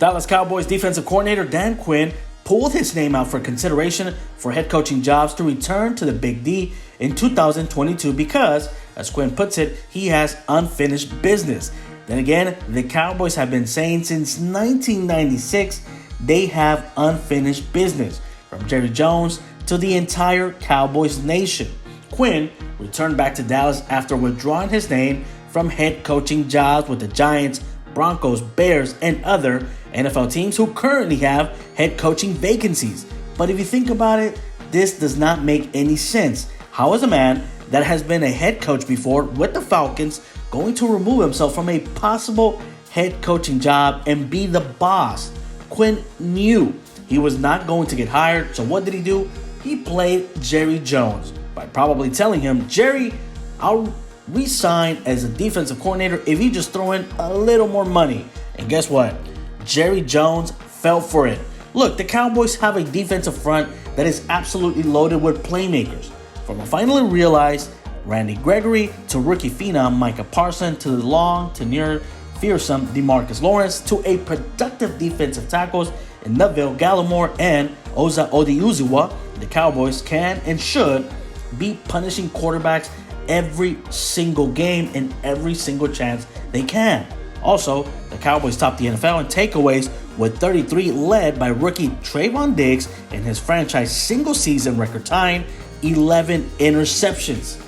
Dallas Cowboys defensive coordinator Dan Quinn pulled his name out for consideration for head coaching jobs to return to the Big D in 2022 because, as Quinn puts it, he has unfinished business. Then again, the Cowboys have been saying since 1996 they have unfinished business, from Jerry Jones to the entire Cowboys nation. Quinn returned back to Dallas after withdrawing his name from head coaching jobs with the Giants, Broncos, Bears, and other NFL teams who currently have head coaching vacancies. But if you think about it, this does not make any sense. How is a man that has been a head coach before with the Falcons going to remove himself from a possible head coaching job and be the boss? Quinn knew he was not going to get hired, so what did he do? He played Jerry Jones by probably telling him, Jerry, I'll resign as a defensive coordinator if you just throw in a little more money. And guess what? Jerry Jones fell for it. Look, the Cowboys have a defensive front that is absolutely loaded with playmakers. From a finally realized Randy Gregory to rookie phenom Micah Parsons to the long, tenured, fearsome DeMarcus Lawrence to a productive defensive tackles in Neville Gallimore and Oza Odiuziwa, the Cowboys can and should be punishing quarterbacks every single game and every single chance they can. Also, the Cowboys top the NFL in takeaways with 33, led by rookie Trayvon Diggs and his franchise single-season record-tying 11 interceptions.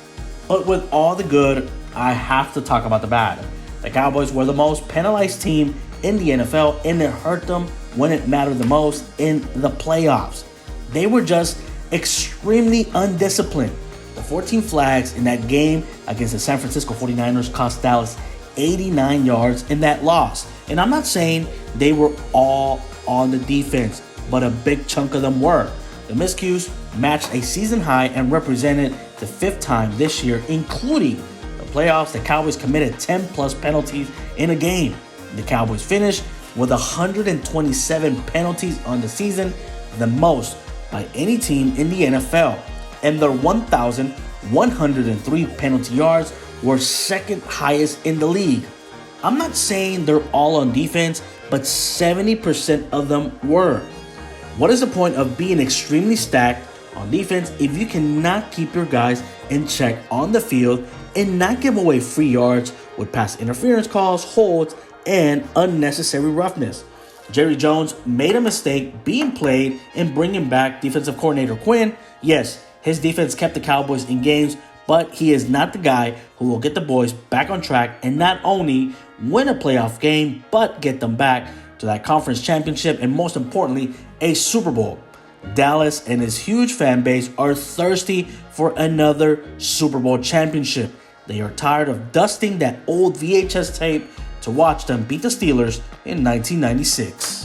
But with all the good, I have to talk about the bad. The Cowboys were the most penalized team in the NFL, and it hurt them when it mattered the most in the playoffs. They were just extremely undisciplined. The 14 flags in that game against the San Francisco 49ers cost Dallas 89 yards in that loss. And I'm not saying they were all on the defense, but a big chunk of them were. The miscues matched a season high and represented the fifth time this year, including the playoffs. The Cowboys committed 10 plus penalties in a game. The Cowboys finished with 127 penalties on the season, the most by any team in the NFL. And their 1,103 penalty yards were second highest in the league. I'm not saying they're all on defense, but 70% of them were. What is the point of being extremely stacked on defense if you cannot keep your guys in check on the field and not give away free yards with pass interference calls, holds, and unnecessary roughness? Jerry Jones made a mistake being played and bringing back defensive coordinator Quinn. Yes, his defense kept the Cowboys in games, but he is not the guy who will get the boys back on track and not only win a playoff game, but get them back to that conference championship and, most importantly, a Super Bowl. Dallas and his huge fan base are thirsty for another Super Bowl championship. They are tired of dusting that old VHS tape to watch them beat the Steelers in 1996.